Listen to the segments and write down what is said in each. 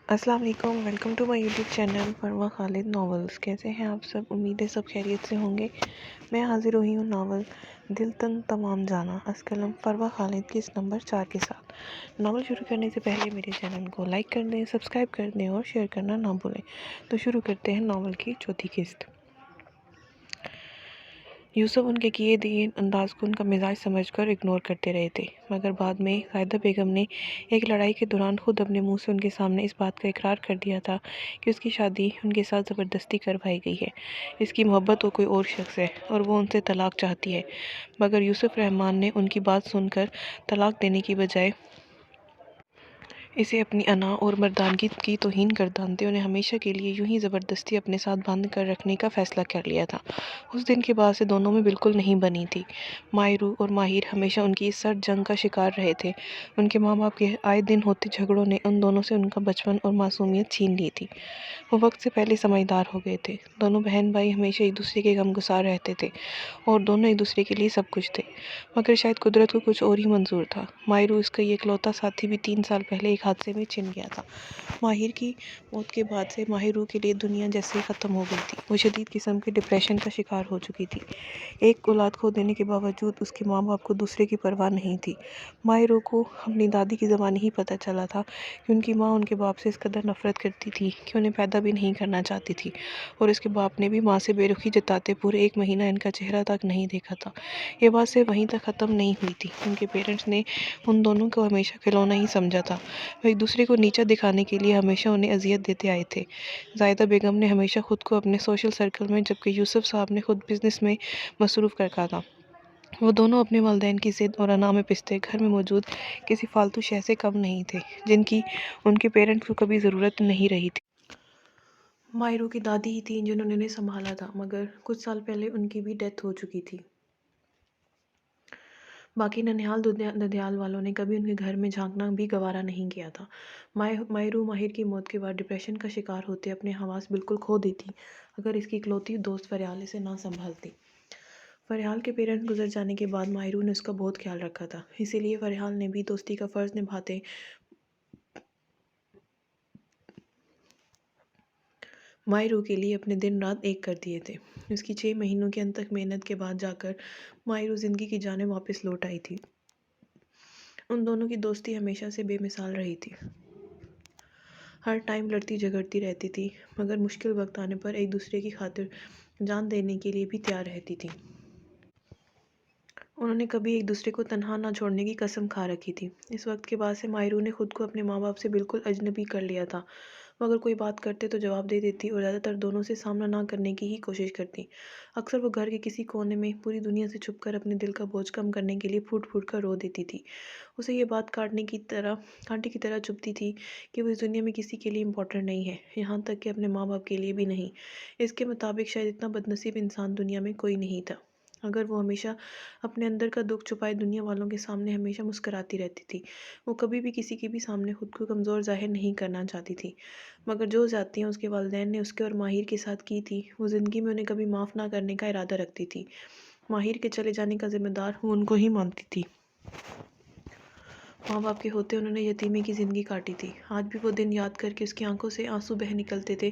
अस्सलाम वालेकुम। Welcome to my YouTube channel Farwa Khalid novels. कैसे हैं आप सब? उम्मीद है सब खैरियत से होंगे। मैं हाजिर हुई हूँ नावल दिल तंग तमाम जाना अस्कलम फरवा खालिद की इस नंबर 4 के साथ। नावल शुरू करने से पहले मेरे चैनल को लाइक कर दें, सब्सक्राइब कर दें और शेयर करना ना भूलें। तो शुरू करते हैं नावल की चौथी किस्त। यूसुफ उनके किए दिए अंदाज को उनका मिजाज समझकर इग्नोर करते रहे थे, मगर बाद में ज़ाहिदा बेगम ने एक लड़ाई के दौरान खुद अपने मुंह से उनके सामने इस बात का इकरार कर दिया था कि उसकी शादी उनके साथ ज़बरदस्ती करवाई गई है। इसकी मोहब्बत वो कोई और शख्स है और वो उनसे तलाक चाहती है। मगर यूसुफ रहमान ने उनकी बात सुनकर तलाक देने की बजाय इसे अपनी अना और मर्दानगी की तौहीन गर्दानते उन्हें हमेशा के लिए यूं ही ज़बरदस्ती अपने साथ बांध कर रखने का फ़ैसला कर लिया था। उस दिन के बाद से दोनों में बिल्कुल नहीं बनी थी। मायरू और माहिर हमेशा उनकी इस सर्द जंग का शिकार रहे थे। उनके माँ बाप के आए दिन होते झगड़ों ने उन दोनों से उनका बचपन और मासूमियत छीन ली थी। वो वक्त से पहले समझदार हो गए थे। दोनों बहन भाई हमेशा एक दूसरे के गमगुसार रहते थे और दोनों एक दूसरे के लिए सब कुछ थे। मगर शायद कुदरत को कुछ और ही मंजूर था। माहिरू इसका ये इकलौता साथी भी 3 साल पहले एक हादसे में छिन गया था। माहिर की मौत के बाद से माहिरू के लिए दुनिया जैसे ख़त्म हो गई थी। वो शदीद किस्म के डिप्रेशन का शिकार हो चुकी थी। एक औलाद खो देने के बावजूद उसके माँ बाप को दूसरे की परवाह नहीं थी। माहिरू को अपनी दादी की ज़बानी ही पता चला था कि उनकी माँ उनके बाप से इस कदर नफ़रत करती थी कि उन्हें पैदा भी नहीं करना चाहती थी, और इसके बाप ने भी माँ से बेरुखी जताते पूरे 1 महीना इनका चेहरा तक नहीं देखा था। ये बात सिर्फ वहीं तक ख़त्म नहीं हुई थी। उनके पेरेंट्स ने उन दोनों को हमेशा खिलौना ही समझा था। वो एक दूसरे को नीचा दिखाने के लिए हमेशा उन्हें अजियत देते आए थे। ज़ाहिदा बेगम ने हमेशा ख़ुद को अपने सोशल सर्कल में, जबकि यूसुफ साहब ने खुद बिज़नेस में मसरूफ़ रखा था। वो दोनों अपने वालिदैन की ज़िद और अना में पिसते घर में मौजूद किसी फालतू शय से कम नहीं थे, जिनकी उनके पेरेंट्स को कभी ज़रूरत नहीं रही थी। मायरू की दादी ही थी जिन्होंने उन्हें संभाला था, मगर कुछ साल पहले उनकी भी डेथ हो चुकी थी। बाकी ननिहाल ददियाल वालों ने कभी उनके घर में झांकना भी गवारा नहीं किया था। मायरू माहिर की मौत के बाद डिप्रेशन का शिकार होते अपने हवास बिल्कुल खो देती अगर इसकी इकलौती दोस्त फरियाल इसे ना संभालती। फरियाल के पेरेंट्स गुजर जाने के बाद मायरू ने उसका बहुत ख्याल रखा था, इसीलिए फरियाल ने भी दोस्ती का फ़र्ज़ निभाते मायरू के लिए अपने दिन रात एक कर दिए थे। उसकी 6 महीनों की अनथक मेहनत के बाद जाकर मायरू ज़िंदगी की जानेब वापस लौट आई थी। उन दोनों की दोस्ती हमेशा से बेमिसाल रही थी। हर टाइम लड़ती झगड़ती रहती थी, मगर मुश्किल वक्त आने पर एक दूसरे की खातिर जान देने के लिए भी तैयार रहती थी। उन्होंने कभी एक दूसरे को तन्हा ना छोड़ने की कसम खा रखी थी। इस वक्त के बाद से मायरू ने खुद को अपने माँ बाप से बिल्कुल अजनबी कर लिया था। मगर कोई बात करते तो जवाब दे देती और ज़्यादातर दोनों से सामना ना करने की ही कोशिश करती। अक्सर वो घर के किसी कोने में पूरी दुनिया से छुपकर अपने दिल का बोझ कम करने के लिए फूट फूट कर रो देती थी। उसे ये बात कांटे की तरह चुभती थी कि वो इस दुनिया में किसी के लिए इम्पोर्टेंट नहीं है, यहाँ तक कि अपने माँ बाप के लिए भी नहीं। इसके मुताबिक शायद इतना बदनसीब इंसान दुनिया में कोई नहीं था। अगर वो हमेशा अपने अंदर का दुख छुपाए दुनिया वालों के सामने हमेशा मुस्कराती रहती थी। वो कभी भी किसी के भी सामने खुद को कमज़ोर जाहिर नहीं करना चाहती थी। मगर जो ज़्यादतियाँ उसके वालिदैन ने उसके और माहिर के साथ की थी, वो ज़िंदगी में उन्हें कभी माफ़ ना करने का इरादा रखती थी। माहिर के चले जाने का ज़िम्मेदार वो उनको ही मानती थी। माँ बाप के होते उन्होंने यतीमी की ज़िंदगी काटी थी। आज भी वो दिन याद करके उसकी आंखों से आंसू बह निकलते थे,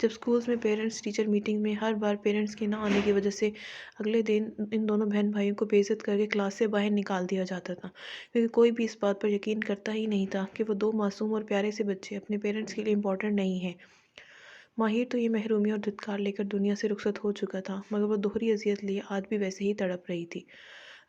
जब स्कूल्स में पेरेंट्स टीचर मीटिंग में हर बार पेरेंट्स के ना आने की वजह से अगले दिन इन दोनों बहन भाइयों को बेइज्जत करके क्लास से बाहर निकाल दिया जाता था, क्योंकि कोई भी इस बात पर यकीन करता ही नहीं था कि वो 2 मासूम और प्यारे से बच्चे अपने पेरेंट्स के लिए इम्पोर्टेंट नहीं हैं। माहिर तो ये महरूमी और धिक्कार लेकर दुनिया से रुखसत हो चुका था, मगर वो दोहरी अजियत लिए आज भी वैसे ही तड़प रही थी।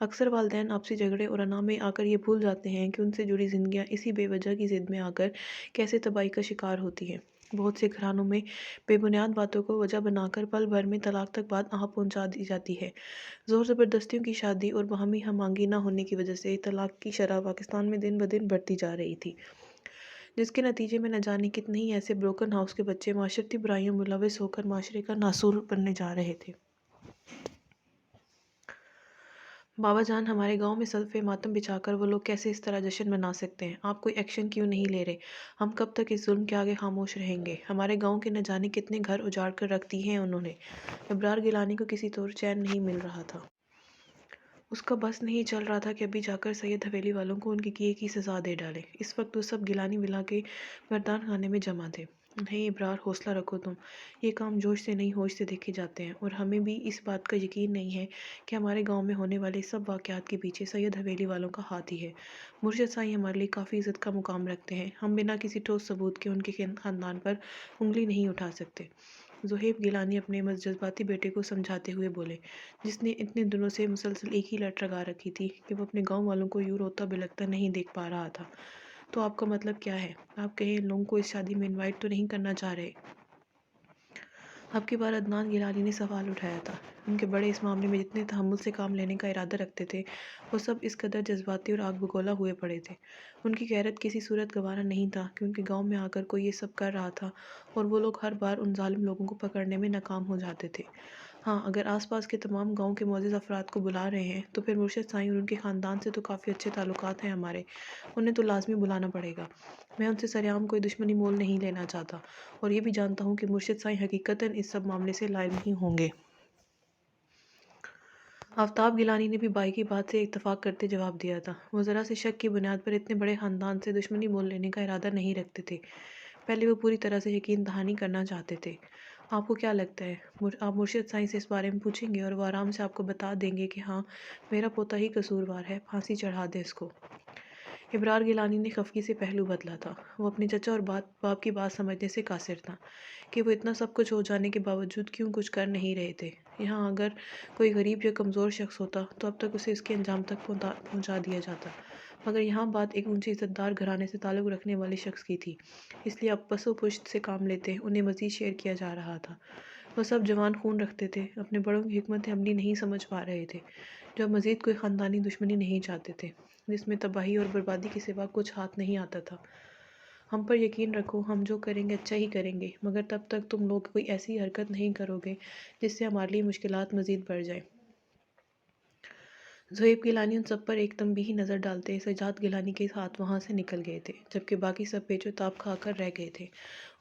अक्सर वालिदैन आपसी झगड़े और अना में आकर ये भूल जाते हैं कि उनसे जुड़ी जिंदगियां इसी बेवजह की जिद में आकर कैसे तबाही का शिकार होती हैं। बहुत से घरानों में बेबुनियाद बातों को वजह बनाकर पल भर में तलाक तक बात पहुंचा दी जाती है। जोर ज़बरदस्तियों की शादी और बाहमी हमआंगी ना होने की वजह से तलाक की शरह पाकिस्तान में दिन ब दिन बढ़ती जा रही थी, जिसके नतीजे में न जाने कितने ही ऐसे ब्रोकन हाउस के बच्चे माशरती बुराइयों में मुलविस होकर माशरे का नासूर बनने जा रहे थे। बाबा जान, हमारे गांव में सल्फ़े मातम बिछाकर वो लोग कैसे इस तरह जश्न मना सकते हैं? आप कोई एक्शन क्यों नहीं ले रहे? हम कब तक इस जुल्म के आगे खामोश रहेंगे? हमारे गांव के न जाने कितने घर उजाड़ कर रख दिए हैं उन्होंने। इब्रार गिलानी को किसी तौर चैन नहीं मिल रहा था। اس کا بس نہیں چل رہا تھا کہ ابھی جا کر سید حویلی والوں کو ان کے کیے کی سزا دے ڈالے۔ اس وقت وہ سب گیلانی ولا کے مردان خانے میں جمع تھے۔ نہیں ابرار، حوصلہ رکھو تم، یہ کام جوش سے نہیں ہوش سے دیکھے جاتے ہیں، اور ہمیں بھی اس بات کا یقین نہیں ہے کہ ہمارے گاؤں میں ہونے والے سب واقعات کے پیچھے سید حویلی والوں کا ہاتھ ہی ہے۔ مرشد سائیں ہمارے لیے کافی عزت کا مقام رکھتے ہیں، ہم بنا کسی ٹھوس ثبوت کے ان کے خاندان پر انگلی نہیں اٹھا سکتے۔ زہیب گیلانی اپنے جذباتی بیٹے کو سمجھاتے ہوئے بولے، جس نے اتنے دنوں سے مسلسل ایک ہی لٹ لگا رکھی تھی کہ وہ اپنے گاؤں والوں کو یوں روتا بلکتا نہیں دیکھ پا رہا تھا۔ تو آپ کا مطلب کیا ہے؟ آپ کہیں ان لوگوں کو اس شادی میں انوائٹ تو نہیں کرنا چاہ رہے؟ اب کی بار عدنان گیلانی نے سوال اٹھایا تھا۔ ان کے بڑے اس معاملے میں جتنے تحمل سے کام لینے کا ارادہ رکھتے تھے، وہ سب اس قدر جذباتی اور آگ بگولا ہوئے پڑے تھے۔ ان کی غیرت کسی صورت گوارا نہیں تھا کہ ان کے گاؤں میں آ کر کوئی یہ سب کر رہا تھا اور وہ لوگ ہر بار ان ظالم لوگوں کو پکڑنے میں ناکام ہو جاتے تھے۔ ہاں، اگر آس پاس کے تمام گاؤں کے معزز افراد کو بلا رہے ہیں تو پھر مرشد سائیں اور ان کے خاندان سے تو کافی اچھے تعلقات ہیں ہمارے، انہیں تو لازمی بلانا پڑے گا۔ میں ان سے سرعام کوئی دشمنی مول نہیں لینا چاہتا، اور یہ بھی جانتا ہوں کہ مرشد سائیں حقیقتاً اس سب معاملے سے لائل نہیں ہوں گے۔ آفتاب گیلانی نے بھی بائی کی بات سے اتفاق کرتے جواب دیا تھا۔ وہ ذرا سے شک کی بنیاد پر اتنے بڑے خاندان سے دشمنی مول لینے کا ارادہ نہیں رکھتے تھے۔ پہلے وہ پوری طرح سے یقین دہانی کرنا چاہتے تھے۔ آپ کو کیا لگتا ہے؟ آپ مرشد سائیں سے اس بارے میں پوچھیں گے اور وہ آرام سے آپ کو بتا دیں گے کہ ہاں، میرا پوتا ہی قصوروار ہے، پھانسی چڑھا دے اس کو۔ ابرار گیلانی نے خفگی سے پہلو بدلا تھا۔ وہ اپنے چچا اور باپ کی بات سمجھنے سے قاصر تھا کہ وہ اتنا سب کچھ ہو جانے کے باوجود کیوں کچھ کر نہیں رہے تھے۔ یہاں اگر کوئی غریب یا کمزور شخص ہوتا تو اب تک اسے اس کے انجام تک پہنچا دیا جاتا، مگر یہاں بات ایک اونچے عزت دار گھرانے سے تعلق رکھنے والے شخص کی تھی، اس لیے اب پس و پشت سے کام لیتے انہیں مزید شیئر کیا جا رہا تھا۔ وہ سب جوان خون رکھتے تھے، اپنے بڑوں کی حکمت عملی نہیں سمجھ پا رہے تھے، جو اب مزید کوئی خاندانی دشمنی نہیں چاہتے تھے جس میں تباہی اور بربادی کے سوا کچھ ہاتھ نہیں آتا تھا۔ ہم پر یقین رکھو، ہم جو کریں گے اچھا ہی کریں گے، مگر تب تک تم لوگ کوئی ایسی حرکت نہیں کرو گے جس سے ہمارے لیے مشکلات مزید بڑھ جائیں۔ زہیب گیلانی ان سب پر ایک تنبیہی نظر ڈالتے سجاد گیلانی کے ہاتھ وہاں سے نکل گئے تھے، جبکہ باقی سب پیچ و تاب کھا کر رہ گئے تھے۔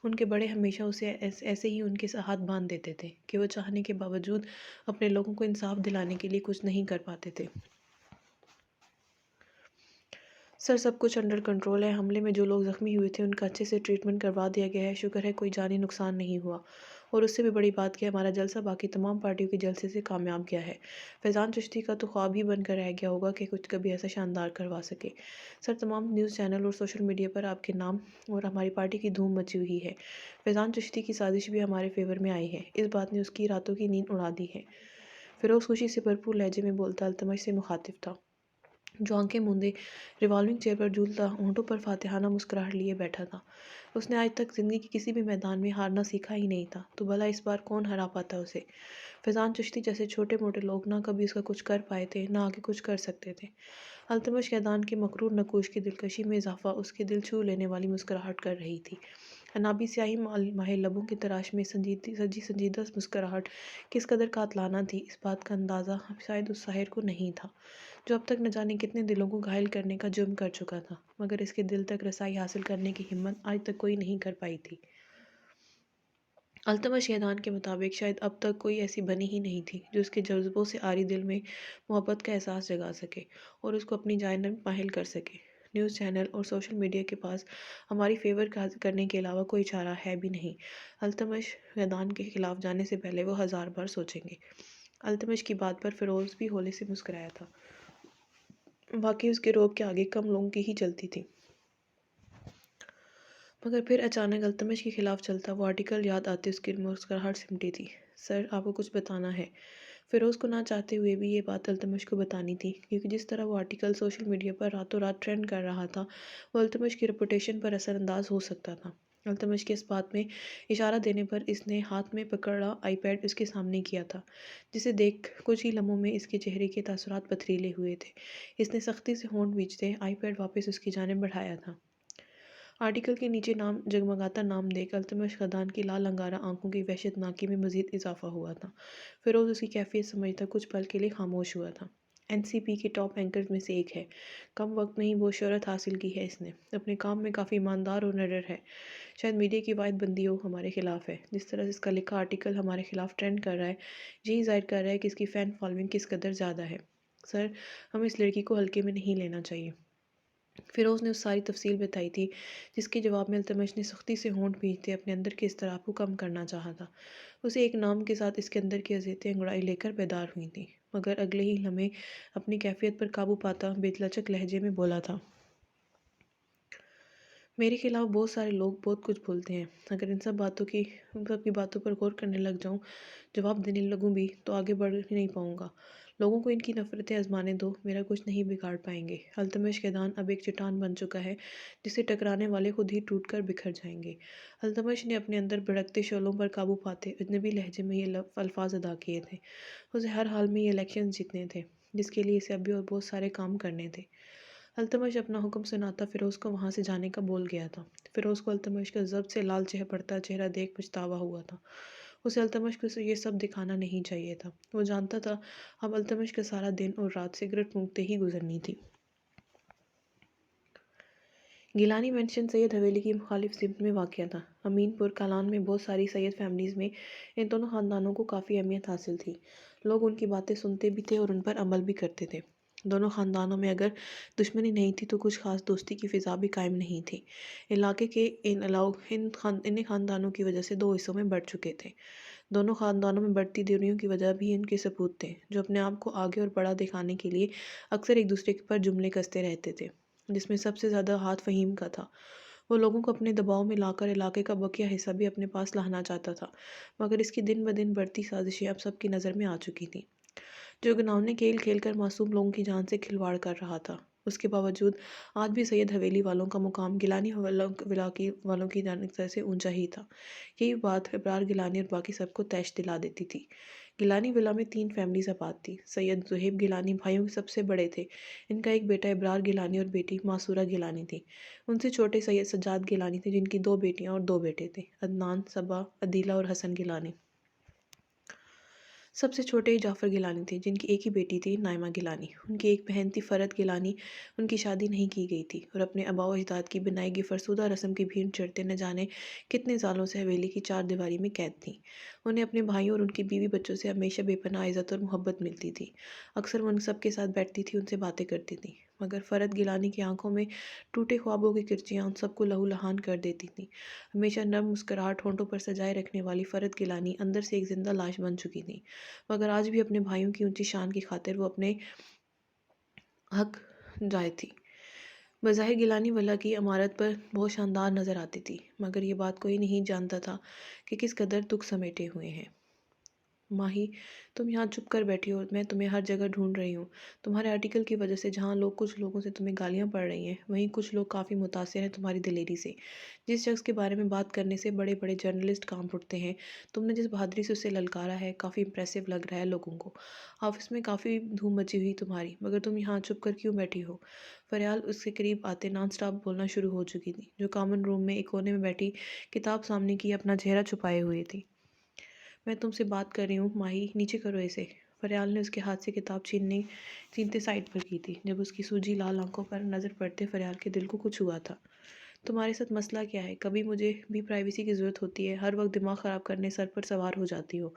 ان کے بڑے ہمیشہ اسے ایسے ہی ان کے ہاتھ باندھ دیتے تھے کہ وہ چاہنے کے باوجود اپنے لوگوں کو انصاف دلانے کے لیے کچھ نہیں کر پاتے تھے۔ سر، سب کچھ انڈر کنٹرول ہے۔ حملے میں جو لوگ زخمی ہوئے تھے ان کا اچھے سے ٹریٹمنٹ کروا دیا گیا ہے، شکر ہے کوئی جانی نقصان نہیں ہوا، اور اس سے بھی بڑی بات کہ ہمارا جلسہ باقی تمام پارٹیوں کے جلسے سے کامیاب گیا ہے۔ فیضان چشتی کا تو خواب ہی بن کر رہ گیا ہوگا کہ کچھ کبھی ایسا شاندار کروا سکے۔ سر، تمام نیوز چینل اور سوشل میڈیا پر آپ کے نام اور ہماری پارٹی کی دھوم مچی ہوئی ہے۔ فیضان چشتی کی سازش بھی ہمارے فیور میں آئی ہے، اس بات نے اس کی راتوں کی نیند اڑا دی ہے۔ فیروز خوشی سے بھرپور لہجے میں بولتا التمش سے مخاطب تھا، جو آنکھیں موندے ریوالونگ چیئر پر جھولتا ہونٹوں پر فاتحانہ مسکراہٹ لیے بیٹھا تھا۔ اس نے آج تک زندگی کے کسی بھی میدان میں ہارنا سیکھا ہی نہیں تھا، تو بھلا اس بار کون ہرا پاتا اسے؟ فیضان چشتی جیسے چھوٹے موٹے لوگ نہ کبھی اس کا کچھ کر پائے تھے، نہ آگے کچھ کر سکتے تھے۔ التمش قیدان کے مغرور نقوش کی دلکشی میں اضافہ اس کے دل چھو لینے والی مسکراہٹ کر رہی تھی۔ عنابی سیاہی مائل لبوں کی تراش میں سنجیدہ مسکراہٹ کس قدر قاتلانہ تھی، اس بات کا اندازہ شاید اس ساحر کو نہیں تھا، جو اب تک نہ جانے کتنے دلوں کو گھائل کرنے کا جرم کر چکا تھا، مگر اس کے دل تک رسائی حاصل کرنے کی ہمت آج تک کوئی نہیں کر پائی تھی۔ التمش قیدان کے مطابق شاید اب تک کوئی ایسی بنی ہی نہیں تھی جو اس کے جذبوں سے عاری دل میں محبت کا احساس جگا سکے اور اس کو اپنی جانب مائل کر سکے۔ نیوز چینل اور سوشل میڈیا کے پاس ہماری فیور کرنے کے علاوہ کوئی چارہ ہے بھی نہیں۔ التمش قیدان کے خلاف جانے سے پہلے وہ 1000 بار سوچیں گے۔ التمش کی بات پر فیروز بھی ہولے سے مسکرایا تھا۔ واقعی اس کے روب کے آگے کم لوگوں کی ہی چلتی تھی، مگر پھر اچانک التمش کے خلاف چلتا وہ آرٹیکل یاد آتے اس کی مسکراہٹ سمٹی تھی۔ سر، آپ کو کچھ بتانا ہے۔ فیروز کو نہ چاہتے ہوئے بھی یہ بات التمش کو بتانی تھی، کیونکہ جس طرح وہ آرٹیکل سوشل میڈیا پر راتوں رات ٹرینڈ کر رہا تھا، وہ التمش کی ریپوٹیشن پر اثر انداز ہو سکتا تھا۔ التمش کے اس بات میں اشارہ دینے پر اس نے ہاتھ میں پکڑا آئی پیڈ اس کے سامنے کیا تھا، جسے دیکھ کچھ ہی لمحوں میں اس کے چہرے کے تاثرات پتھریلے ہوئے تھے۔ اس نے سختی سے ہونٹ بھینچتے آئی پیڈ واپس اس کی جانب بڑھایا تھا۔ آرٹیکل کے نیچے جگمگاتا نام دیکھ التمش قیدان کی لال انگارہ آنکھوں کی وحشت ناکی میں مزید اضافہ ہوا تھا۔ فیروز اس کی کیفیت سمجھتا کچھ پل کے لیے خاموش ہوا تھا۔ این سی پی کے ٹاپ اینکرز میں سے ایک ہے، کم وقت میں ہی وہ شہرت حاصل کی ہے اس نے، اپنے کام میں کافی ایماندار اور نڈر ہے۔ شاید میڈیا کی واحد بندی ہو ہمارے خلاف ہے۔ جس طرح سے اس کا لکھا آرٹیکل ہمارے خلاف ٹرینڈ کر رہا ہے، یہی ظاہر کر رہا ہے کہ اس کی فین فالوئنگ کس قدر زیادہ ہے۔ سر، ہمیں اس لڑکی کو ہلکے میں نہیں لینا چاہیے۔ فیروز نے اس ساری تفصیل بتائی تھی جس کے جواب میں التمش نے سختی سے ہونٹ بھینچتے اپنے اندر کے اضطراب کو کم کرنا چاہا تھا۔ اسے ایک نام کے ساتھ اس کے اندر کی اذیتیں انگڑائی لے کر بیدار ہوئی تھیں، مگر اگلے ہی لمحے اپنی کیفیت پر قابو پاتا بے لچک لہجے میں بولا تھا، میرے خلاف بہت سارے لوگ بہت کچھ بولتے ہیں، اگر ان سب کی باتوں پر غور کرنے لگ جاؤں، جواب دینے لگوں بھی تو آگے بڑھ ہی نہیں پاؤں گا۔ لوگوں کو ان کی نفرتیں آزمانے دو، میرا کچھ نہیں بگاڑ پائیں گے۔ التمش کا دان اب ایک چٹان بن چکا ہے جسے ٹکرانے والے خود ہی ٹوٹ کر بکھر جائیں گے۔ التمش نے اپنے اندر بھڑکتے شعلوں پر قابو پاتے اجنبی لہجے میں یہ الفاظ ادا کیے تھے، اسے ہر حال میں یہ الیکشن جیتنے تھے جس کے لیے اسے ابھی اور بہت سارے کام کرنے تھے۔ التمش اپنا حکم سناتا فیروز کو وہاں سے جانے کا بول گیا تھا۔ فیروز کو التمش کا ضبط سے لال پڑتا چہرہ دیکھ پچھتاوا ہوا تھا۔ اسے التمش کو یہ سب دکھانا نہیں چاہیے تھا۔ وہ جانتا تھا اب التمش کا سارا دن اور رات سگریٹ پھونکتے ہی گزرنی تھی۔ گیلانی مینشن سید حویلی کی مخالف سمت میں واقع تھا۔ امین پور کالان میں بہت ساری سید فیملیز میں ان دونوں خاندانوں کو کافی اہمیت حاصل تھی۔ لوگ ان کی باتیں سنتے بھی تھے اور ان پر عمل بھی کرتے تھے۔ دونوں خاندانوں میں اگر دشمنی نہیں تھی تو کچھ خاص دوستی کی فضا بھی قائم نہیں تھی۔ علاقے کے انہی خاندانوں کی وجہ سے دو حصوں میں بڑھ چکے تھے۔ دونوں خاندانوں میں بڑھتی دوریوں کی وجہ بھی ان کے ثبوت تھے، جو اپنے آپ کو آگے اور بڑا دکھانے کے لیے اکثر ایک دوسرے پر جملے کستے رہتے تھے، جس میں سب سے زیادہ ہاتھ فہیم کا تھا۔ وہ لوگوں کو اپنے دباؤ میں لا کر علاقے کا بقیہ حصہ بھی اپنے پاس لانا چاہتا تھا، مگر اس کی دن بدن بڑھتی سازشیں اب سب کی نظر میں آ چکی تھیں۔ جو گھناؤنے کھیل کھیل کر معصوم لوگوں کی جان سے کھلواڑ کر رہا تھا، اس کے باوجود آج بھی سید حویلی والوں کا مقام گیلانی ولا والوں کی جانب سے اونچا ہی تھا۔ یہی بات ابرار گیلانی اور باقی سب کو تیش دلا دیتی تھی۔ گیلانی ولا میں 3 فیملیز آباد تھی۔ سید زہیب گیلانی بھائیوں کے سب سے بڑے تھے۔ ان کا ایک بیٹا ابرار گیلانی اور بیٹی معصورہ گیلانی تھی۔ ان سے چھوٹے سید سجاد گیلانی تھے، جن کی 2 بیٹیاں اور 2 بیٹے تھے، عدنان، صبا، عدیلہ اور حسن گیلانی۔ سب سے چھوٹے جعفر گیلانی تھے، جن کی ایک ہی بیٹی تھی، نائمہ گیلانی۔ ان کی ایک بہن تھی، فرد گیلانی۔ ان کی شادی نہیں کی گئی تھی اور اپنے آباء و اجداد کی بنائی گئی فرسودہ رسم کی بھینٹ چڑھتے نہ جانے کتنے سالوں سے حویلی کی 4 دیواری میں قید تھیں۔ انہیں اپنے بھائیوں اور ان کی بیوی بچوں سے ہمیشہ بے پناہ عزت اور محبت ملتی تھی۔ اکثر وہ ان سب کے ساتھ بیٹھتی تھی، ان سے باتیں کرتی تھیں، مگر فرد گیلانی کی آنکھوں میں ٹوٹے خوابوں کی کرچیاں ان سب کو لہو لہان کر دیتی تھیں۔ ہمیشہ نرم مسکراہٹ ہونٹوں پر سجائے رکھنے والی فرد گیلانی اندر سے ایک زندہ لاش بن چکی تھیں، مگر آج بھی اپنے بھائیوں کی اونچی شان کی خاطر وہ اپنے حق جائے تھی۔ بظاہر گیلانی ولا کی عمارت پر بہت شاندار نظر آتی تھی، مگر یہ بات کوئی نہیں جانتا تھا کہ کس قدر دکھ سمیٹے ہوئے ہیں۔ ماہی، تم یہاں چپ کر بیٹھی ہو، میں تمہیں ہر جگہ ڈھونڈ رہی ہوں۔ تمہارے آرٹیکل کی وجہ سے جہاں کچھ لوگوں سے تمہیں گالیاں پڑ رہی ہیں، وہیں کچھ لوگ کافی متاثر ہیں تمہاری دلیری سے۔ جس شخص کے بارے میں بات کرنے سے بڑے بڑے جرنلسٹ کانپ اٹھتے ہیں، تم نے جس بہادری سے اسے للکارا ہے، کافی امپریسو لگ رہا ہے لوگوں کو۔ آفس میں کافی دھوم مچی ہوئی تمہاری، مگر تم یہاں چپ کر کیوں بیٹھی ہو؟ فریال اس کے قریب آتے نان سٹاپ بولنا شروع ہو چکی تھی، جو کامن روم میں ایک کونے میں بیٹھی کتاب سامنے کی اپنا چہرہ چھپائے ہوئے تھی۔ میں تم سے بات کر رہی ہوں ماہی، نیچے کرو اسے۔ فریال نے اس کے ہاتھ سے کتاب چھینتے سائڈ پر کی تھی۔ جب اس کی سوجی لال آنکھوں پر نظر پڑتے فریال کے دل کو کچھ ہوا تھا۔ تمہارے ساتھ مسئلہ کیا ہے؟ کبھی مجھے بھی پرائیویسی کی ضرورت ہوتی ہے، ہر وقت دماغ خراب کرنے سر پر سوار ہو جاتی ہو۔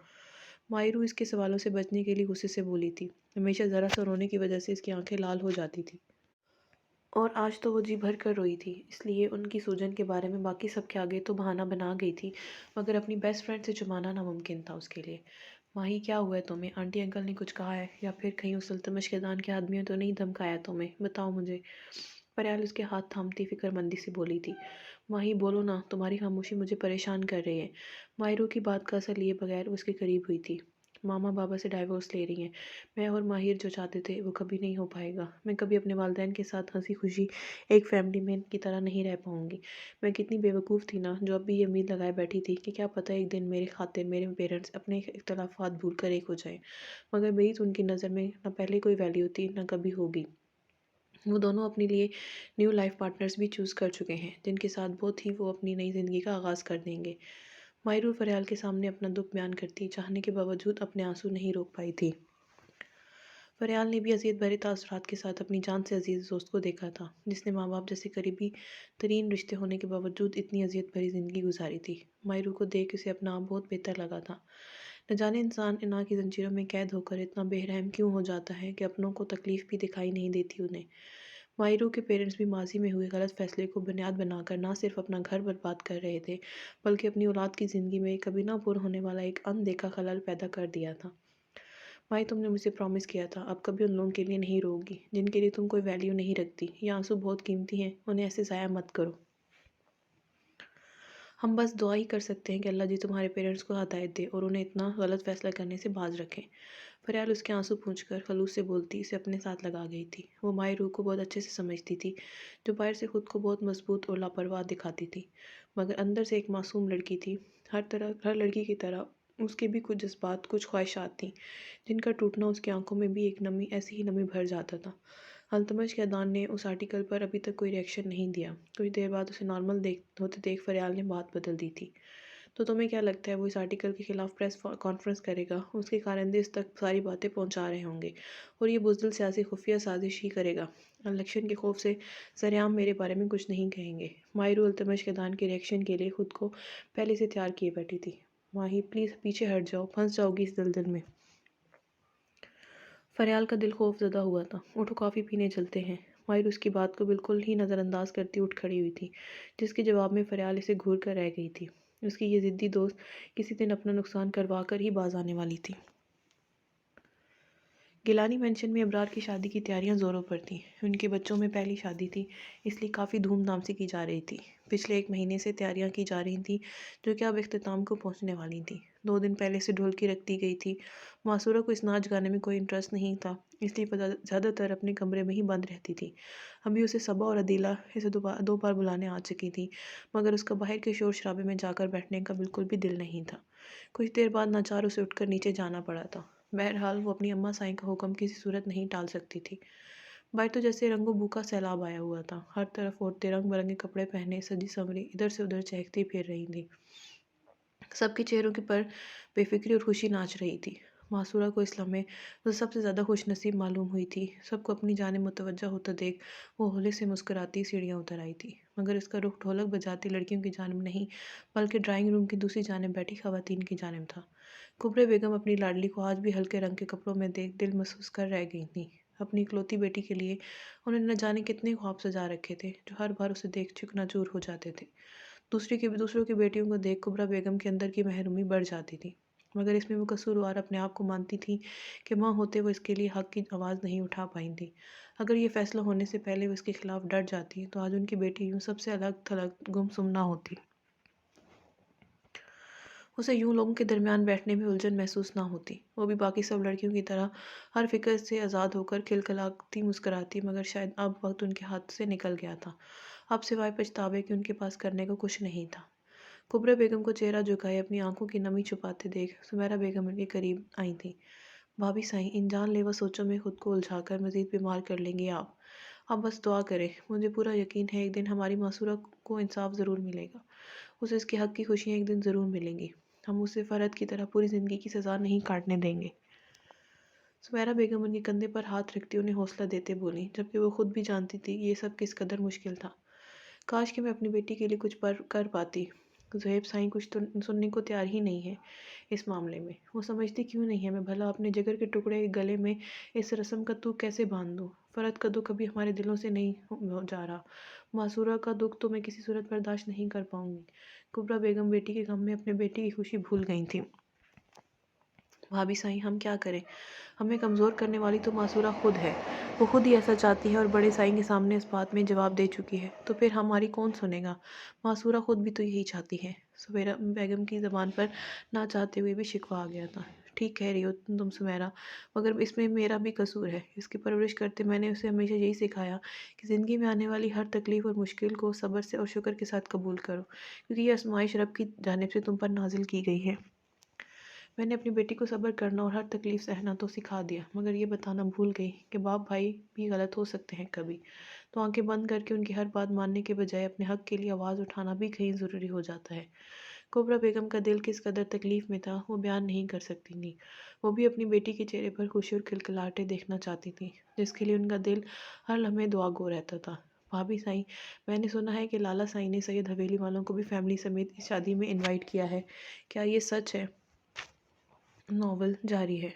ماہی روح اس کے سوالوں سے بچنے کے لیے غصے سے بولی تھی۔ ہمیشہ ذرا سا رونے کی وجہ سے اس کی آنکھیں لال ہو جاتی تھی، اور آج تو وہ جی بھر کر روئی تھی، اس لیے ان کی سوجن کے بارے میں باقی سب کے آگے تو بہانہ بنا گئی تھی، مگر اپنی بیسٹ فرینڈ سے چھپانا ناممکن تھا اس کے لیے۔ ماہی، کیا ہوا ہے تمہیں؟ آنٹی انکل نے کچھ کہا ہے، یا پھر کہیں اس التمش کے دان کے آدمیوں تو نہیں دھمکایا تمہیں؟ بتاؤ مجھے۔ فریال اس کے ہاتھ تھامتی فکر مندی سے بولی تھی۔ ماہی، بولو نا، تمہاری خاموشی مجھے پریشان کر رہی ہے۔ ماہی روح کی بات کا اثر لیے بغیر اس کے قریب ہوئی تھی۔ ماما بابا سے ڈائیورس لے رہی ہیں۔ میں اور ماہر جو چاہتے تھے وہ کبھی نہیں ہو پائے گا۔ میں کبھی اپنے والدین کے ساتھ ہنسی خوشی ایک فیملی مین کی طرح نہیں رہ پاؤں گی۔ میں کتنی بے وقوف تھی نا، جو اب بھی یہ امید لگائے بیٹھی تھی کہ کیا پتہ ایک دن میرے خاطر میرے پیرنٹس اپنے اختلافات بھول کر ایک ہو جائیں، مگر میری تو ان کی نظر میں نہ پہلے کوئی ویلیو تھی نہ کبھی ہوگی۔ وہ دونوں اپنے لیے نیو لائف پارٹنرز بھی چوز کر چکے ہیں، جن کے ساتھ بہت ہی وہ اپنی نئی زندگی کا آغاز کر دیں گے۔ ماہرور فریال کے سامنے اپنا دکھ بیان کرتی چاہنے کے باوجود اپنے آنسو نہیں روک پائی تھی۔ فریال نے بھی اذیت بھرے تاثرات کے ساتھ اپنی جان سے عزیز دوست کو دیکھا تھا، جس نے ماں باپ جیسے قریبی ترین رشتے ہونے کے باوجود اتنی اذیت بھری زندگی گزاری تھی۔ مائرو کو دیکھ اسے اپنا آپ بہت بہتر لگا تھا۔ न जाने इंसान इन्हा की जंजीरों में कैद होकर इतना बेरहम क्यों हो जाता है कि अपनों को तकलीफ भी दिखाई नहीं देती उन्हें। माहिरू के पेरेंट्स भी माजी में हुए गलत फैसले को बुनियाद बनाकर ना सिर्फ अपना घर बर्बाद कर रहे थे, बल्कि अपनी औलाद की ज़िंदगी में कभी ना पूरा होने वाला एक अनदेखा खलल पैदा कर दिया था। माही, तुमने मुझसे प्रॉमिस किया था अब कभी उन लोगों के लिए नहीं रोगी जिनके लिए तुम कोई वैल्यू नहीं रखती। ये आंसू बहुत कीमती हैं, उन्हें ऐसे ज़ाया मत करो। हम बस दुआ ही कर सकते हैं कि अल्लाह जी तुम्हारे पेरेंट्स को हदायत दे और उन्हें इतना गलत फैसला करने से बाज रखें। फरियाल उसके आंसू पूंछकर खलूस से बोलती इसे अपने साथ लगा गई थी। वो माही रूह को बहुत अच्छे से समझती थी, जो बाहर से खुद को बहुत मजबूत और लापरवाह दिखाती थी, मगर अंदर से एक मासूम लड़की थी। हर लड़की की तरह उसके भी कुछ जज्बात, कुछ ख्वाहिशात थीं, जिनका टूटना उसकी आंखों में भी एक नमी, ऐसी ही नमी भर जाता था। अल्तमश के अदान ने उस आर्टिकल पर अभी तक कोई रिएक्शन नहीं दिया। कुछ देर बाद उसे नॉर्मल होते देख फरियाल ने बात बदल दी थी। तो तुम्हें क्या लगता है वो इस आर्टिकल के खिलाफ प्रेस कॉन्फ्रेंस करेगा? उसके कारिंदे इस तक सारी बातें पहुंचा रहे होंगे और ये बुज़दिल सियासी खुफिया साजिश ही करेगा। इलेक्शन के खौफ से सरेआम मेरे बारे में कुछ नहीं कहेंगे। माहिरू अल्तमश के दान के रिएक्शन के लिए खुद को पहले से तैयार किए बैठी थी। माही, प्लीज़ पीछे हट जाओ, फंस जाओगी इस दलदल में। फरियाल का दिल खौफज़दा हुआ था। उठो, कॉफ़ी पीने चलते हैं। माहिर उसकी बात को बिल्कुल ही नज़रअंदाज करती उठ खड़ी हुई थी, जिसके जवाब में फरियाल इसे घूर कर रह गई थी। उसकी ये ज़िद्दी दोस्त किसी दिन अपना नुकसान करवा कर ही बाज आने वाली थी। गिलानी मेंशन में अबरार की शादी की तैयारियां ज़ोरों पर थीं। उनके बच्चों में पहली शादी थी, इसलिए काफ़ी धूमधाम से की जा रही थी। पिछले 1 महीने से तैयारियां की जा रही थीं, जो कि अब इख्तिताम को पहुंचने वाली थीं। 2 दिन पहले से ढोलकी रख दी गई थी। मासूरा को इस नाच गाने में कोई इंटरेस्ट नहीं था, इसलिए ज़्यादातर अपने कमरे में ही बंद रहती थी। अभी उसे सबा और अदीला इसे 2 बार बुलाने आ चुकी थी, मगर उसका बाहर के शोर शराबे में जाकर बैठने का बिल्कुल भी दिल नहीं था। कुछ देर बाद नाचार उसे उठकर नीचे जाना पड़ा था। बहरहाल वो अपनी अम्मा साईं का हुक्म किसी सूरत नहीं टाल सकती थी। बाहर तो जैसे रंगों बू का सैलाब आया हुआ था। हर तरफ औरतें रंग बिरंगे कपड़े पहने सजी संवरी इधर से उधर चहकती फिर रही थी। सबके चेहरों के पर बेफिक्री और खुशी नाच रही थी। मासूरा को इस लम्हे वो सबसे ज़्यादा खुशनसीब मालूम हुई थी। सबको अपनी जानिब मुतवज्जा होता देख वो होले से मुस्कुराती सीढ़ियाँ उतर आई थी, मगर इसका रुख ढोलक बजाती लड़कियों की जानिब नहीं, बल्कि ड्राइंग रूम की दूसरी जानिब बैठी खवातीन की जानिब था। कुबरे बेगम अपनी लाडली को आज भी हल्के रंग के कपड़ों में देख दिल महसूस कर रह गई थी। अपनी इकलौती बेटी के लिए उन्होंने न जाने कितने ख्वाब सजा रखे थे, जो हर बार उसे देख चकनाचूर हो जाते थे। दूसरों की बेटियों को देख कुबरा बेगम के अंदर की महरूमी बढ़ जाती थी, मगर इसमें वो कसूरवार अपने आप को मानती थी कि माँ होते वो इसके लिए हक की आवाज़ नहीं उठा पाई थी। अगर ये फैसला होने से पहले वो इसके खिलाफ डट जाती तो आज उनकी बेटी यूँ सबसे अलग थलग गुमसुम ना होती। उसे यूं लोगों के दरमियान बैठने में उलझन महसूस ना होती। वो भी बाकी सब लड़कियों की तरह हर फिक्र से आज़ाद होकर खिलखिलाती मुस्कुराती, मगर शायद अब वक्त उनके हाथ से निकल गया था। अब सिवाय पछतावे कि उनके पास करने को कुछ नहीं था। कुबरा बेगम को चेहरा झुकाए अपनी आंखों की नमी छुपाते देख सुमेरा बेगम उनके करीब आई थी। भाभी साईं, इन जानलेवा सोचों में खुद को उलझाकर मजीद बीमार कर लेंगी आप। बस दुआ करें, मुझे पूरा यकीन है एक दिन हमारी मासूरा को इंसाफ ज़रूर मिलेगा। उसे उसके हक की खुशियाँ एक दिन ज़रूर मिलेंगी। हम उसे फ़रद की तरह पूरी ज़िंदगी की सज़ा नहीं काटने देंगे। सुमेरा बेगम उनके कंधे पर हाथ रखती उन्हें हौसला देते बोली, जबकि वो खुद भी जानती थी ये सब किस कदर मुश्किल था। काश कि मैं अपनी बेटी के लिए कुछ पर कर पाती। ज़ुहैब साईं कुछ तो सुनने को तैयार ही नहीं है इस मामले में। वो समझती क्यों नहीं है मैं भला अपने जिगर के टुकड़े के गले में इस रस्म का तूक कैसे बांध दूँ। फ़रद का दुख अभी हमारे दिलों से नहीं हो जा रहा। मासूरा का दुख तो मैं किसी सूरत बर्दाश्त नहीं कर पाऊंगी। कुबरा बेगम बेटी के गम में अपने बेटी की खुशी भूल गई थी। भाभी साईं, हम क्या करें? हमें कमज़ोर करने वाली तो मासूरा खुद है। वो खुद ही ऐसा चाहती है और बड़े साईं के सामने इस बात में जवाब दे चुकी है, तो फिर हमारी कौन सुनेगा? मासूरा खुद भी तो यही चाहती है। सुमेरा बेगम की ज़बान पर ना चाहते हुए भी शिकवा आ गया था। ठीक कह रही हो तुम सुमेरा, मगर इसमें मेरा भी कसूर है। इसकी परवरिश करते मैंने उसे हमेशा यही सिखाया कि ज़िंदगी में आने वाली हर तकलीफ़ और मुश्किल को सब्र से और शुक्र के साथ कबूल करो, क्योंकि ये आज़माइश रब की जानिब से तुम पर नाजिल की गई है। मैंने अपनी बेटी को सब्र करना और हर तकलीफ़ सहना तो सिखा दिया, मगर ये बताना भूल गई कि बाप भाई भी गलत हो सकते हैं कभी। तो आंखें बंद करके उनकी हर बात मानने के बजाय अपने हक के लिए आवाज़ उठाना भी कहीं ज़रूरी हो जाता है। कुबरा बेगम का दिल किस कदर तकलीफ़ में था वो बयान नहीं कर सकती थी। वो भी अपनी बेटी के चेहरे पर खुशी और खिलखिलाहटें देखना चाहती थी, जिसके लिए उनका दिल हर लम्हे दुआ गो रहता था। भाभी साईं, मैंने सुना है कि लाला साईं ने सैयद हवेली वालों को भी फैमिली समेत इस शादी में इनवाइट किया है। क्या ये सच है? ناول جاری ہے۔